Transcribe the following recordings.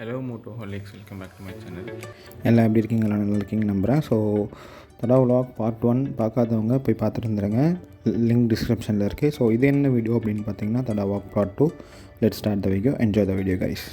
Hello Motoholics, welcome back to my channel. எல்லாம் எப்படி இருக்கீங்க? எல்லாம் நல்லா இருக்கீங்க நம்புகிறேன். ஸோ தடா விலாக் பார்ட் 1 பார்க்காதவங்க போய் பார்த்துட்டு வந்துடுங்க, லிங்க் டிஸ்கிரிப்ஷனில் இருக்குது. ஸோ இது என்ன வீடியோ அப்படின்னு பார்த்தீங்கன்னா Tada walk part 2. Let's start the video. Enjoy the video guys.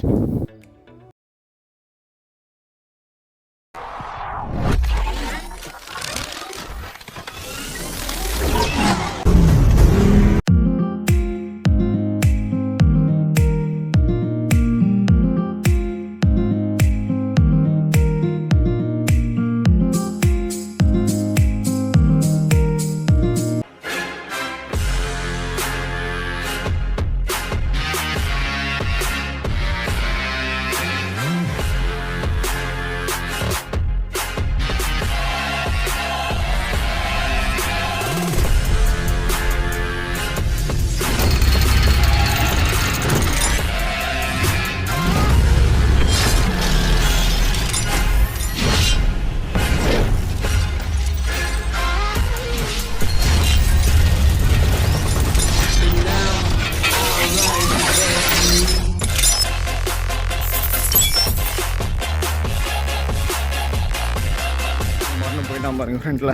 போயிட்டான் பாருங்க ஃப்ரெண்டில்.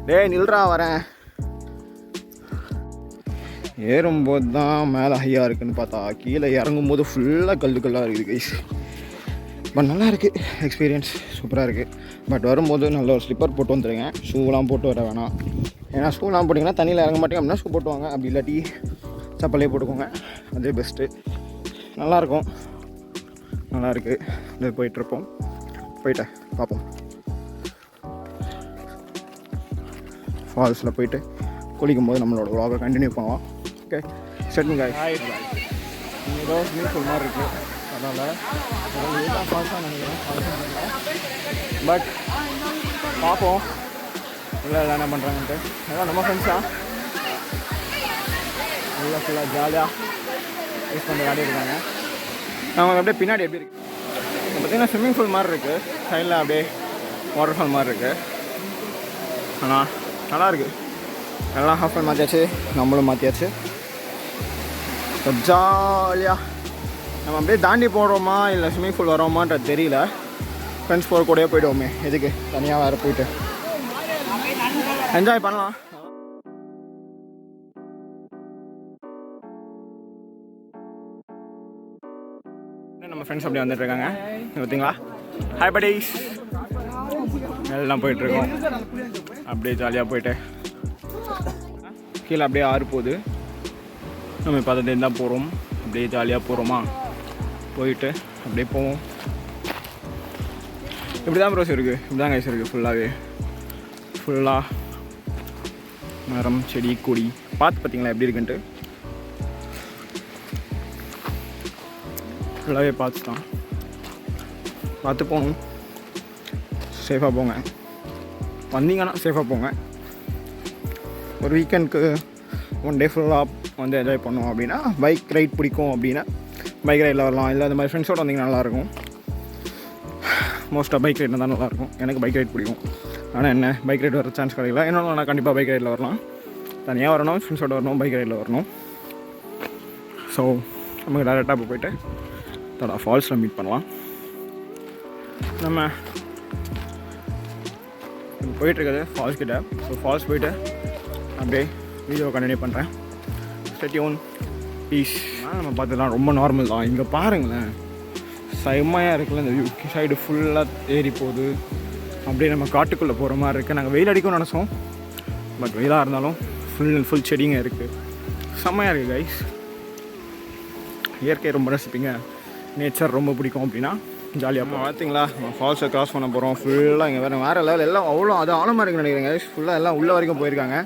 டேய் நில்றா வரேன். ஏறும்போது தான் மேலே ஹையாக இருக்குதுன்னு பார்த்தா கீழே இறங்கும்போது ஃபுல்லாக கல்லுக்கல்லாக இருக்குது கைஸ். பட் நல்லா இருக்குது, எக்ஸ்பீரியன்ஸ் சூப்பராக இருக்குது. பட் வரும்போது நல்ல ஒரு ஸ்லிப்பர் போட்டு வந்துடுங்க, ஷூலாம் போட்டு வர வேணாம். ஏன்னா ஷூலாம் போட்டிங்கன்னா தண்ணியில் இறங்க மாட்டேங்க, அப்படின்னா ஷூ போட்டுவாங்க. அப்படி இல்லாட்டி சப்பலே போட்டுக்கோங்க, அதே பெஸ்ட்டு. நல்லாயிருக்கும், நல்லா இருக்குது. இது போயிட்டுருப்போம், போயிட்டேன் பார்ப்போம். ஃபால்ஸில் போயிட்டு குளிக்கும்போது நம்மளோட vlog கண்டினியூ பண்ணுவோம். ஓகே செட்டிங் காய். இங்கே ஏதோ ஸ்விமிங் பூல் மாதிரி இருக்குது, அதனால் இதுதான் ஃபால்ஸாக நினைக்கிறேன். பட் பார்ப்போம் இல்லை என்ன பண்ணுறாங்கன்ட்டு. அதான் நம்ம ஃப்ரெண்ட்ஸாக நல்லா ஃபுல்லாக ஜாலியாக யூஸ் பண்ணி விளையாடி இருக்காங்க. அவங்க அப்படியே பின்னாடி எப்படி இருக்குது பார்த்திங்கன்னா ஸ்விம்மிங் பூல் மாதிரி இருக்குது, சைடில் அப்படியே வாட்டர் ஃபால் மாதிரி இருக்குது. ஆனால் நல்லாயிருக்கு. எல்லாம் ஹாஃப் மாற்றியாச்சு, நம்மளும் மாற்றியாச்சு. ஜாலியாக நம்ம அப்படியே தாண்டி போடுறோமா இல்லை ஸ்விம்மிங் பூல் வரோமான்றது தெரியல. ஃப்ரெண்ட்ஸ் போகிற கூடயே போய்டுவோமே, எதுக்கு தனியாக வேறு போயிட்டு என்ஜாய் பண்ணலாம். நம்ம ஃப்ரெண்ட்ஸ் அப்படியே வந்துட்டுருக்காங்க பார்த்தீங்களா. ஹாய் படீஸ், எல்லாம் போயிட்டுருக்கோம் அப்படியே ஜாலியாக போயிட்டு. கீழே அப்படியே ஆறு போகுது, நம்ம இப்போ அதை தான் போகிறோம். அப்படியே ஜாலியாக போகிறோமா, போயிட்டு அப்படியே போவோம். இப்படி தான் ப்ரோஸ் இருக்குது, இப்படி தான் கைஸ் இருக்குது. ஃபுல்லாக மரம் செடி கொடி பார்த்து பார்த்தீங்களா எப்படி இருக்குன்ட்டு. ஃபுல்லாகவே பார்த்து தான், பார்த்து போகணும். சேஃபாக போங்க, வந்தீங்கன்னா சேஃபாக போங்க. ஒரு வீக்கெண்டுக்கு 1 டே ஃபுல்லாக வந்து என்ஜாய் பண்ணுவோம் அப்படின்னா, பைக் ரைட் பிடிக்கும் அப்படின்னா பைக் ரைடில் வரலாம். இல்லை இந்த மாதிரி ஃப்ரெண்ட்ஸோடு வந்தீங்கன்னா நல்லாயிருக்கும். மோஸ்ட்டாக பைக் ரைடில் தான் நல்லாயிருக்கும். எனக்கு பைக் ரைட் பிடிக்கும், ஆனால் என்ன பைக் ரைட் வர சான்ஸ் கிடைக்கல. என்னோட நான் கண்டிப்பாக பைக் ரைடில் வரலாம். தனியாக வரணும், ஃப்ரெண்ட்ஸோடு வரணும், பைக் ரைடில் வரணும். ஸோ நமக்கு டேரெக்டாக இப்போ போய்ட்டு தடா ஃபால்ஸில் மீட் பண்ணலாம். நம்ம போயிட்டுருக்குது ஃபால்ஸ் கிட்ட. ஸோ ஃபால்ஸ் போயிட்டு அப்படியே வீடியோ கண்டினியூ பண்ணுறேன். Stay tune, peace. நம்ம பார்த்துக்கலாம், ரொம்ப நார்மல் தான். இங்கே பாருங்களேன், செம்மையாக இருக்குல்ல. இந்த வியூ சைடு ஃபுல்லாக ஏறி போகுது, அப்படியே நம்ம காட்டுக்குள்ளே போகிற மாதிரி இருக்குது. நாங்கள் வெயில் அடிக்கும்னு நினச்சோம், பட் வெயிலாக இருந்தாலும் ஃபுல் செடிங்க இருக்குது. செம்மையாக இருக்குது கைஸ். இயற்கை ரொம்ப ரசிப்பீங்க, நேச்சர் ரொம்ப பிடிக்கும் அப்படின்னா ஜாலியாக போகும். பார்த்தீங்களா ஃபால்ஸை கிராஸ் பண்ண போகிறோம். ஃபுல்லாக இங்கே வேறு லெவல் எல்லாம் அவ்வளோ அது ஆழமாக இருக்குன்னு நினைக்கிறேங்க. ஃபுல்லாக எல்லாம் உள்ள வரைக்கும் போயிருக்காங்க.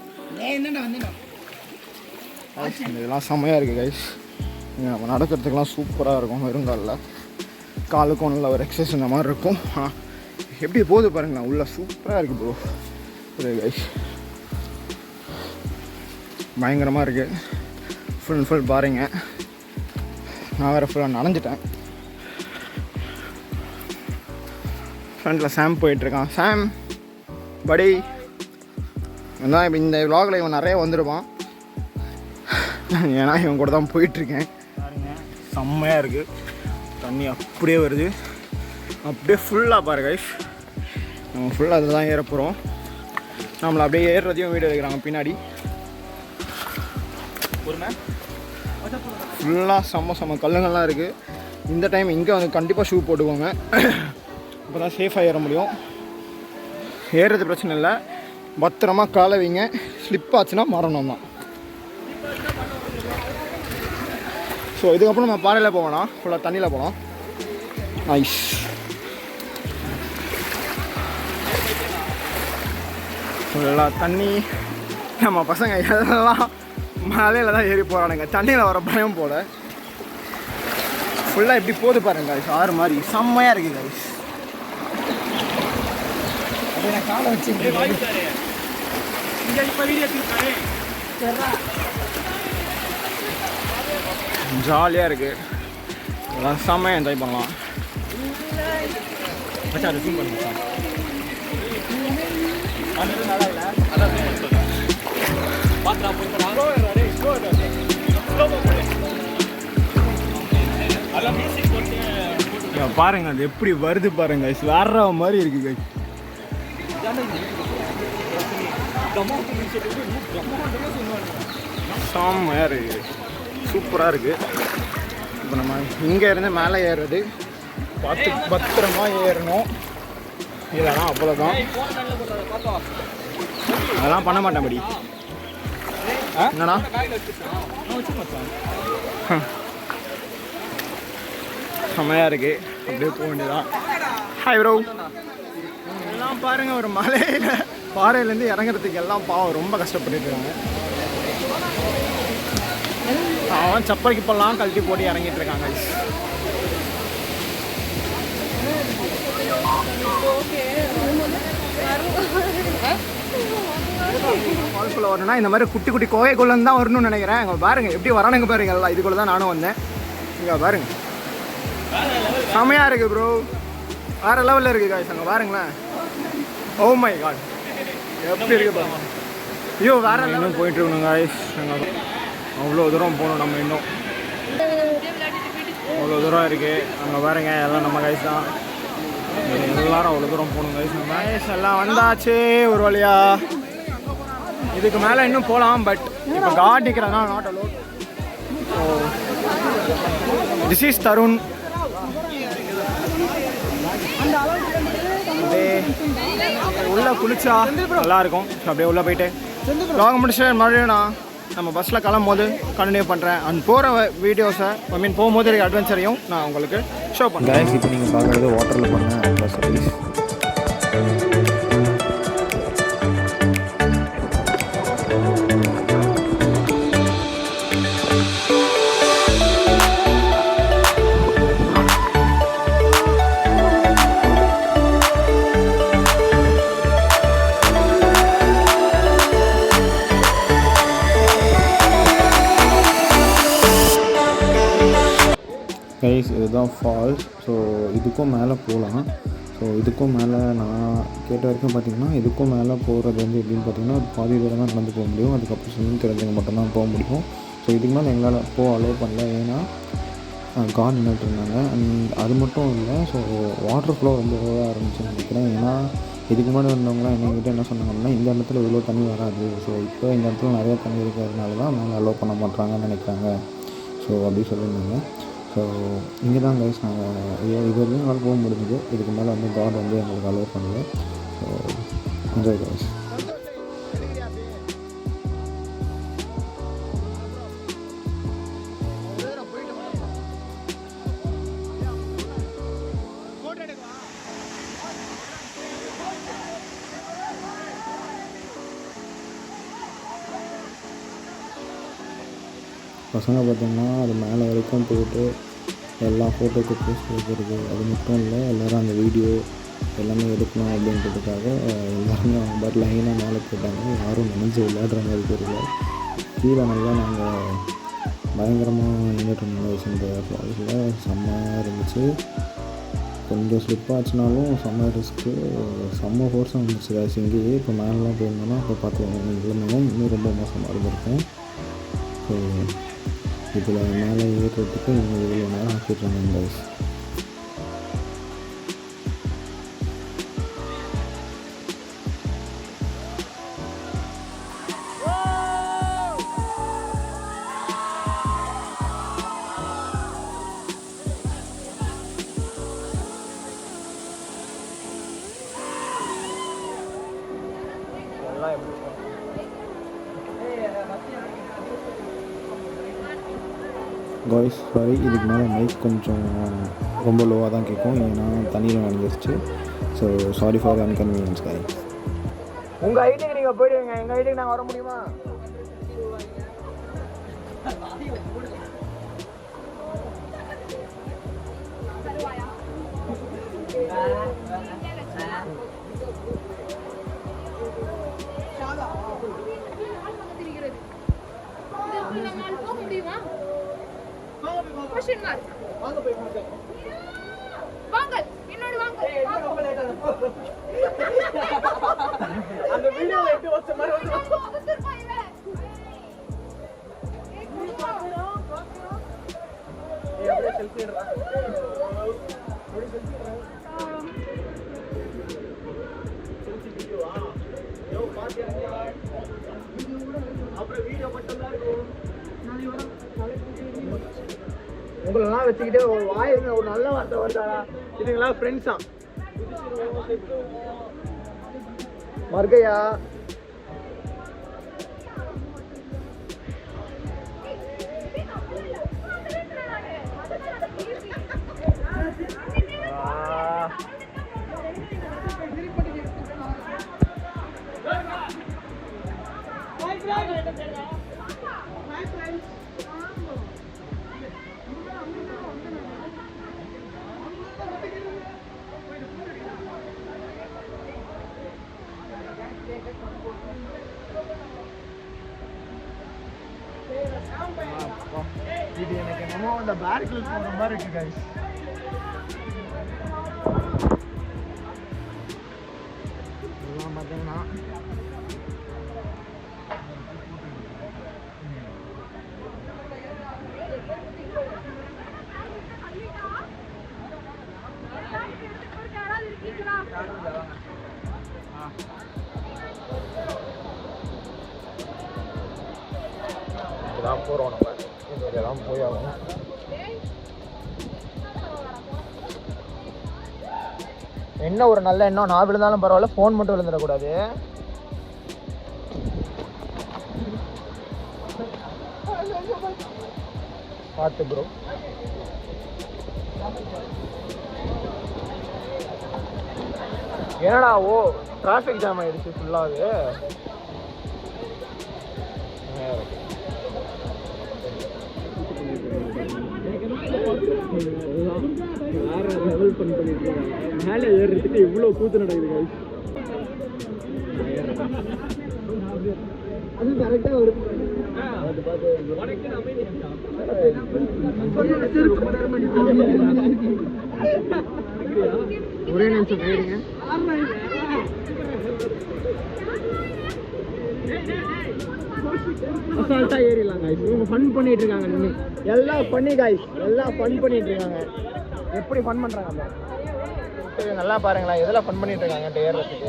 இதெல்லாம் செம்மையாக இருக்குது கைஸ். இங்கே நம்ம நடக்கிறதுக்கெலாம் சூப்பராக இருக்கும். வெறுங்காலில் காலுக்கும் நல்ல ஒரு எக்ஸசைஸ் இந்த மாதிரி இருக்கும். எப்படி போகுது பாருங்களேன், உள்ள சூப்பராக இருக்குது ப்ரோ. புரியுது கைஸ், பயங்கரமாக இருக்குது. ஃபுல் பாருங்க. நான் வேறு ஃபுல்லாக நனைஞ்சிட்டேன். ஃப்ரெண்டில் சாம் போயிட்டுருக்கான். சாம் படி அதான் இப்போ இந்த விலாகில் இவன் நிறைய வந்துடுவான். ஏன்னா இவன் கூட தான் போயிட்டுருக்கேன். பாருங்க செம்மையாக இருக்குது. தண்ணி அப்படியே வருது, அப்படியே ஃபுல்லாக பாரு கைஸ். நம்ம ஃபுல்லாக அதில் தான் ஏற போகிறோம். நம்மளை அப்படியே ஏறுறதையும் வீடியோ எடுக்கிறாங்க பின்னாடி. ஃபுல்லாக செம்ம கல்லுங்கள்லாம் இருக்குது. இந்த டைம் இங்கே வந்து கண்டிப்பாக ஷூ போட்டுக்கோங்க, அப்போ தான் சேஃபாக ஏற முடியும். ஏறுறது பிரச்சனை இல்லை, பத்திரமா காலை வைங்க. ஸ்லிப் ஆச்சுன்னா மரணம் தான். ஸோ இதுக்கப்புறம் நம்ம பாறையில் போவோம்னா ஃபுல்லாக தண்ணியில் போகலாம். நைஸ். ஃபுல்லாக தண்ணி. நம்ம பசங்க எல்லாம் மலையில் தான் ஏறி போகிறானுங்க, தண்ணியில் வர பயம் போல். ஃபுல்லாக எப்படி போது பாருங்க கைஸ், ஆறு மாதிரி செம்மையாக இருக்குது கைஸ். அப்படியே காலை வச்சு ஜாலியாக இருக்குது. எல்லாம் செம்மையாக என்ஜாய் பண்ணலாம். பாருங்க அது எப்படி வருது பாருங்க, வேற மாதிரி இருக்கு கை. செம்மையாக இருக்கு, சூப்பராக இருக்குது. இப்போ நம்ம இங்கே இருந்து மேலே ஏறுறது பார்த்து பத்திரமா ஏறணும். இதெல்லாம் அவ்வளோதான், அதெல்லாம் பண்ண மாட்டேன் படி. என்னண்ணா செம்மையாக இருக்குது, அப்படியே போக வேண்டியதான். Hi bro. எல்லாம் பாருங்கள், ஒரு மலையில் பாறையிலேருந்து இறங்குறதுக்கு எல்லாம் பாவம் ரொம்ப கஷ்டப்பட்டுட்டு இருக்காங்க. அவன் சப்பைக்கு போடலாம் கழட்டி போட்டு இறங்கிட்டு இருக்காங்க. ஃபால்ஸ்குள்ளே வரணும்னா இந்த மாதிரி குட்டி குட்டி கோகைக்குள்ளே தான் வரணும்னு நினைக்கிறேன். அங்கே பாருங்கள் எப்படி வரானுங்க பாருங்க, எல்லாம் இதுக்குள்ளே தான் நானும் வந்தேன். இங்கே பாருங்க செமையாக இருக்குது ப்ரோ, வேறு லெவலில் இருக்குது காய்ஸ். அங்கே பாருங்களேன், ஓ மை காட் எப்படி இருக்குது பாருங்க. ஐயோ வேறு இன்னும் போயிட்டு இருக்கணும் காய்ஸ். அவ்வளோ தூரம் போகணும் நம்ம, இன்னும் அவ்வளோ தூரம் இருக்குது. அங்கே பாருங்க எல்லாம் நம்ம காய்ஸ் தான், எல்லாரும் அவ்வளோ தூரம் போகணும் காய்ஸ். நம்ம காய்ஸ் எல்லாம் வந்தாச்சு ஒரு வழியா. இதுக்கு மேலே இன்னும் போகலாம், பட் இப்போ காட் நிற்கிறதுனால not a lot. So this is Tarun. அப்படியே உள்ளே குளிச்சா நல்லாயிருக்கும். ஸோ அப்படியே உள்ளே போயிட்டு லாங் முடிச்சு மறுபடியும் நான் நம்ம பஸ்ஸில் கிளம்பும் போது கண்டினியூ பண்ணுறேன். அண்ட் போகிற வீடியோஸை போகும்போது இருக்க அட்வென்ச்சரையும் நான் உங்களுக்கு ஷோ பண்ணுறேன். இப்போ நீங்கள் பார்க்குறது வாட்டரில் பண்ண பஸ் சர்வீஸ். கைஸ் இதுதான் ஃபால்ஸ். ஸோ இதுக்கும் மேலே போகலாம். ஸோ இதுக்கும் மேலே நான் கேட்ட வரைக்கும் பார்த்திங்கன்னா இதுக்கும் மேலே போகிறது வந்து எப்படின்னு பார்த்திங்கன்னா பாதி தூரம் தான் நடந்து போக முடியும். அதுக்கப்புறம் ஸ்விம்மிங் தெரிஞ்சவங்க மட்டும்தான் போக முடியும். ஸோ இதுக்கு மேலே எங்களால் அலோவ் பண்ணல, ஏன்னா காட் நின்றுட்டு இருந்தாங்க. அண்ட் அது மட்டும் இல்லை, ஸோ வாட்டர் ஃப்ளோ ரொம்ப ஓவராக ஆரம்பிச்சுன்னு நினைக்கிறேன். ஏன்னா இதுக்கு முன்னாடி வந்தவங்களாம் எங்ககிட்ட என்ன சொன்னாங்கன்னா இந்த இடத்துல இவ்வளோ தண்ணி வராது, ஸோ இப்போ இந்த இடத்துல நிறையா தண்ணி இருக்கிறதுனால தான் மேலே அலோவ் பண்ண மாட்டாங்கன்னு நினைக்கிறாங்க. ஸோ அப்படி சொல்லியிருந்தாங்க. ஸோ இங்கே தான் கைஸ் நாங்கள் இது வரைக்கும் எங்களால் போக முடிஞ்சுது. இதுக்கு மேலே வந்து காட் வந்து எங்களுக்கு அலோவ் பண்ணல. So enjoy guys. பசங்க பார்த்திங்கன்னா அது மேலே வரைக்கும் போய்ட்டு எல்லா ஃபோட்டோக்கு போஸ்ட் வைக்கிறது, அது மட்டும் இல்லை எல்லோரும் அந்த வீடியோ எல்லாமே எடுக்கணும் அப்படின்றதுக்காக எல்லாருமே அவங்க பாட்டு லைனாக மேலே போட்டாங்க. யாரும் நினைஞ்சு விளையாடுற மாதிரி தெரியல. கீழே நல்லா நாங்கள் பயங்கரமாக நின்றுட்டு இருந்தோம். இந்த ஃபால்ஸில் செம்மையாக இருந்துச்சு. கொஞ்சம் ஸ்லிப் ஆச்சுனாலும் செம்ம ரிஸ்க்கு, செம்ம ஃபோர்ஸாக வந்துச்சு காசு. இங்கேயே இப்போ மேலெலாம் போயிருந்தோன்னா இப்போ பார்த்துக்கோங்க நிலைமையும் இன்னும் ரொம்ப மோசமாக இருந்திருக்கும். ஸோ இதில் மேலே ஏறுறதுக்கு இவங்க இவ்வளோ நேரம் ஆக்கிடுறாங்க கைஸ். எல்லாம் எப்படி இருக்கும். காய்ஸ் சாரி, இதுக்கு மேலே மைக் கொஞ்சம் ரொம்ப லோவாக தான் கேட்கும், ஏன்னா தண்ணியில் நடந்துருச்சு. So sorry for inconvenience guys. உங்கள் ஹைட்டுக்கு நீங்கள் போயிடுவீங்க, எங்கள் ஹைட்டுக்கு நாங்கள் வர முடியுமா? அந்த வீடியோ எட்டு வருஷம் மாதிரி உங்களெல்லாம் வச்சுக்கிட்டே ஒரு வாயிருங்க, ஒரு நல்ல வார்த்தை வருதாடா. இதுங்களாம் ஃப்ரெண்ட்ஸா மர்கையா. இது எனக்கு என்னமோ அந்த பேர்கில் போகிற மாதிரி இருக்கு கைஸ். இதெல்லாம் பார்த்தீங்கன்னா இதெல்லாம் போகிறோம், நம்ம இதெல்லாம் போய் ஆகும். என்ன ஒரு நல்ல எண்ணம், நான் விழுந்தாலும் பரவாயில்ல, ஃபோன் மட்டும் விழுந்துடக்கூடாது. பார்த்து ப்ரோ. என்னடா ஓ டிராஃபிக் ஜாம் ஆயிடுச்சு ஃபுல்லாகவே. வேற லெவல் பண்ணிட்டு இருக்காங்க. மேலே ஏறுறதுக்கு இவ்வளோ கூத்து நடக்குது. அது கரெக்டாக வருது. ஒரே நிமிஷம் போயிருங்க. அசால்ட்டா ஏறிடலாம் காய்ஸ். இவங்க ஃபன் பண்ணிட்டு இருக்காங்க. நின்று எல்லாம் பண்ணி காய்ஸ், எல்லாம் ஃபன் பண்ணிட்டு இருக்காங்க. எப்படி ஃபன் பண்ணுறாங்க நல்லா பாருங்களா. எதெல்லாம் ஃபன் பண்ணிட்டு இருக்காங்க ஏறுறதுக்கு.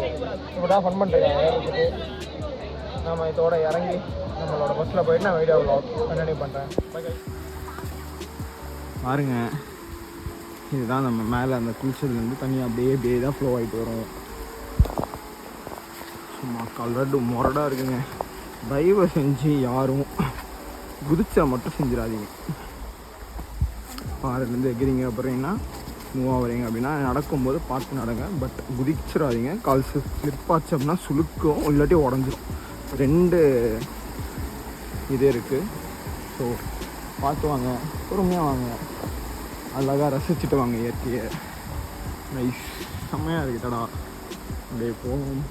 இப்படிதான் ஃபன் பண்ணிருக்காங்க ஏறுறதுக்கு. நம்ம இதோட இறங்கி நம்மளோட பஸ்ஸில் போயிட்டு நான் வீடியோ கண்டினியூ பண்ணுறேன். பாருங்க, இதுதான் நம்ம மேலே அந்த குளிச்சதுலேருந்து தண்ணி அப்படியே தான் ஃப்ளோ ஆகிட்டு வரும். சும்மா கலர்டு முரடாக இருக்குங்க. தயவு செஞ்சு யாரும் குதிச்சா மட்டும் செஞ்சிடாதீங்க. பாறையிலேருந்து எகிறீங்க அப்படின்னா மூவ் ஆகிறீங்க அப்படின்னா நடக்கும்போது பார்த்து நடங்க. பட் குதிச்சிடாதீங்க. கால் ஸ்லிப் ஆச்சு அப்படின்னா சுழுக்கும், இல்லாட்டி உடஞ்சிரும். 2 இது இருக்குது. ஸோ பார்த்து வாங்க, பொறுமையாக வாங்க, அழகாக ரசிச்சுட்டு வாங்க இயற்கையை. நைஸ், செம்மையாக இருக்குடா. அப்படியே போவோம்.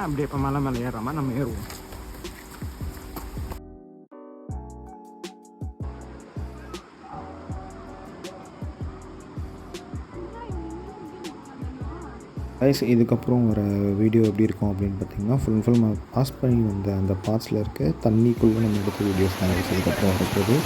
அப்படியே இப்போ மேலே ஏறாமல் நம்ம ஏறுவோம். கைஸ், இதுக்கப்புறம் ஒரு வீடியோ எப்படி இருக்கும் அப்படின்னு பார்த்தீங்கன்னா, ஃபுல் அண்ட் ஃபுல் நம்ம பாஸ் பண்ணி வந்த அந்த பார்ட்ஸில் இருக்க தண்ணிக்குள்ளே நம்ம எடுத்த வீடியோஸ் தான் இதுக்கப்புறம் வரப்போகுது.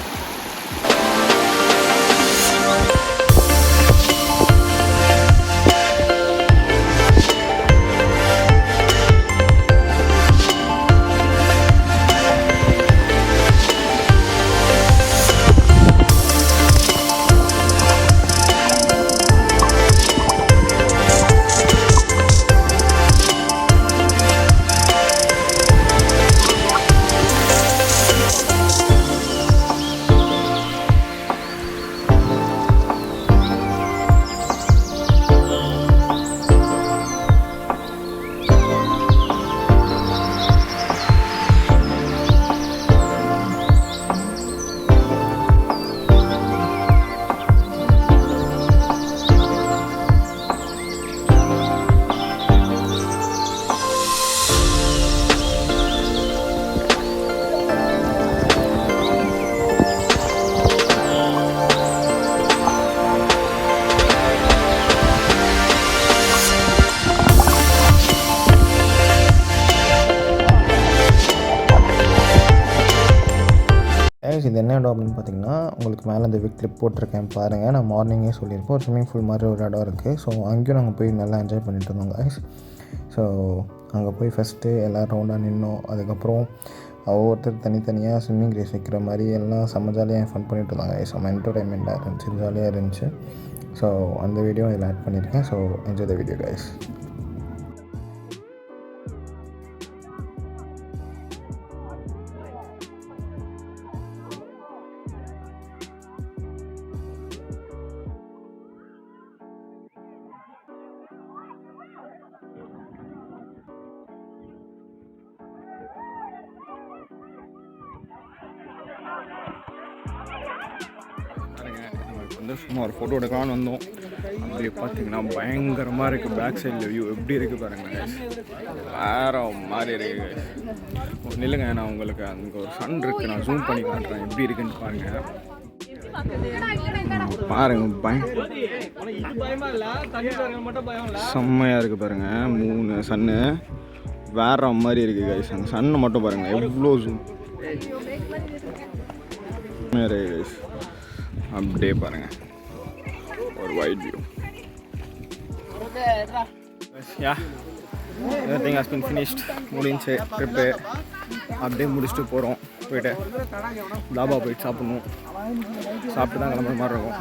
என்ன இடம் அப்படின்னு பார்த்தீங்கன்னா, உங்களுக்கு மேலே இந்த கிளிப் போட்டிருக்கேன் பாருங்கள். நான் மார்னிங்கே சொல்லியிருப்பேன், ஒரு ஸ்விம்மிங் பூல் மாதிரி ஒரு இடம் இருக்குது. ஸோ அங்கேயும் நாங்கள் போய் நல்லா என்ஜாய் பண்ணிட்டு இருந்தோம் கைஸ். ஸோ அங்கே போய் ஃபஸ்ட்டு எல்லோரும் ரவுண்டாக நின்னோம். அதுக்கப்புறம் ஒவ்வொருத்தர் தனித்தனியாக ஸ்விம்மிங் ரேஸ் வைக்கிற மாதிரி எல்லாம் செம்ம ஜாலியாக ஃபன் பண்ணிட்டு இருந்தாங்க கைஸ். செம்ம என்டர்டைன்மெண்ட்டாக இருந்துச்சு, ஜாலியாக இருந்துச்சு. ஸோ அந்த வீடியோ இதில் ஆட் பண்ணியிருக்கேன். So enjoy the video guys. சும்மா ஒரு ஃபோட்டோ எடுக்கலான்னு வந்தோம். அப்படி பார்த்தீங்கன்னா பயங்கரமாக இருக்குது. பேக் சைடில் வியூ எப்படி இருக்குது பாருங்கள், வேறு மாதிரி இருக்குது. நில்லுங்க, நான் உங்களுக்கு அங்கே ஒரு சன் இருக்குது, நான் ஜூம் பண்ணி காட்டுறேன் எப்படி இருக்குன்னு பாருங்கள். செம்மையாக இருக்குது பாருங்கள். 3 சன்னு வேற மாதிரி இருக்குது கைஸ். அந்த சன்னை மட்டும் பாருங்கள் எவ்வளோ ஜூம் கைஸ். அப்படியே பாருங்கள் ஒரு wide view. Everything has been finished. முடிஞ்சு ட்ரிப்பு அப்படியே முடிச்சுட்டு போகிறோம். போயிட்டு தாபா போயிட்டு சாப்பிட்ணும். சாப்பிட்டு தான் கிளம்புற மாதிரி இருக்கும்.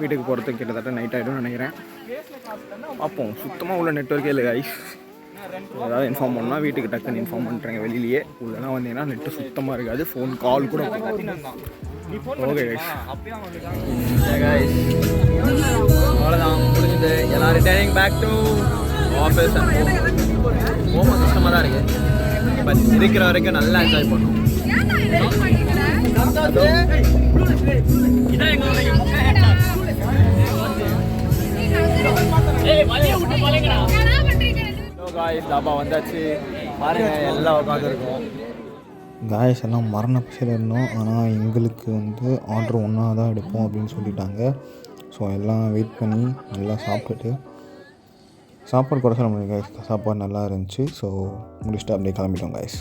வீட்டுக்கு போகிறதுக்கு கிட்டத்தட்ட நைட் ஆகிடும்னு நினைக்கிறேன். பார்ப்போம். சுத்தமாக உள்ள நெட்வொர்க்கே இல்லை கைஸ். ஏதாவது இன்ஃபார்ம் பண்ணால் வீட்டுக்கு டக்குன்னு இன்ஃபார்ம் பண்ணுறேங்க. வெளியிலேயே உள்ளலாம் வந்தீங்கன்னா நெட்டு சுத்தமாக இருக்காது. ஃபோன் கால் கூட ஓகே கைஸ். அவ்வளோதான், முடிஞ்சது. எல்லாம் ரிட்டர்னிங் பேக் டு ஆஃபீஸ். ரொம்ப கஷ்டமாக தான் இருக்குது. பட் இருக்கிற வரைக்கும் நல்லா என்ஜாய் பண்ணோம். தாபா வந்தாச்சு பாருங்கள், எல்லாம் உட்காந்துருக்கோம். காய்ஸ் எல்லாம் மரண பசியில் இருந்தோம். ஆனால் எங்களுக்கு வந்து ஆர்டர் ஒன்றா தான் எடுப்போம் அப்படின்னு சொல்லிட்டாங்க. ஸோ எல்லாம் வெயிட் பண்ணி நல்லா சாப்பிட்டுட்டு, சாப்பாடு கூட சொல்ல முடியும் காய்ஸ், சாப்பாடு நல்லா இருந்துச்சு. ஸோ முடிச்சுட்டு அப்படியே கிளம்பிட்டோம் காய்ஸ்.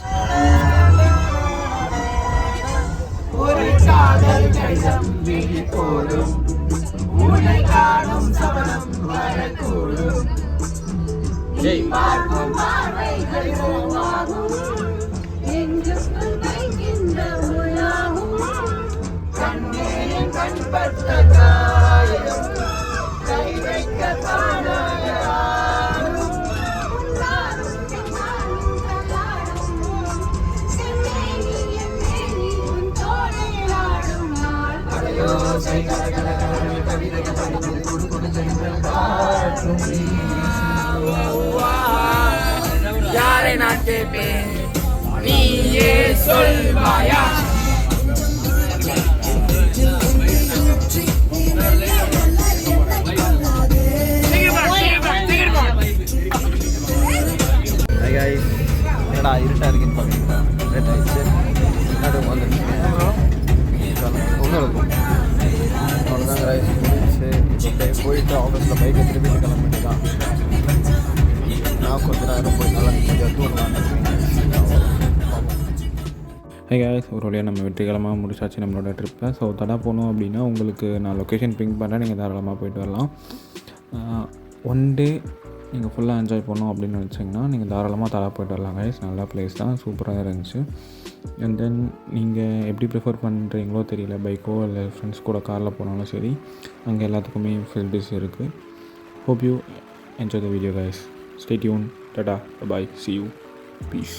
யாரை நான் கேட்பேன், நீயே சொல்வாயா? என்னடா இருட்டாக இருக்குன்னு பார்த்தீங்கன்னா லேட் ஆகிடுச்சு. அது வந்துருச்சு ஒன்றும் இருக்கும். அவ்வளோதான் ரைஸ் முடிச்சு போயிட்டு ஆஃபீஸில் பைக்கை திருப்பி கிளம்பிட்டு தான் நான் கொஞ்ச நேரம் போய் நல்லா நிம்மதியாக தூங்கலான்னு. ஹே காய்ஸ், ஒரு வழியாக நம்ம வெற்றிகரமாக முடிச்சாச்சு நம்மளோட ட்ரிப்பை. ஸோ தடா போகணும் அப்படின்னா உங்களுக்கு நான் லொக்கேஷன் பிங்க் பண்ணுறேன், நீங்கள் தாராளமாக போயிட்டு வரலாம். ஒன் டே நீங்கள் ஃபுல்லாக என்ஜாய் பண்ணோம் அப்படின்னு நினச்சிங்கன்னா நீங்கள் தாராளமாக தடா போயிட்டு வரலாம் கைஸ். நல்ல பிளேஸ் தான், சூப்பராக இருந்துச்சு. அண்ட் தென் நீங்கள் எப்படி ப்ரிஃபர் பண்ணுறீங்களோ தெரியல, பைக்கோ இல்லை ஃப்ரெண்ட்ஸ் கூட காரில் போனாலும் சரி, அங்கே எல்லாத்துக்குமே ஃபெசிலிட்டிஸ் இருக்குது. Hope you enjoy the video guys. Stay tune. Tata, bye, see you, peace.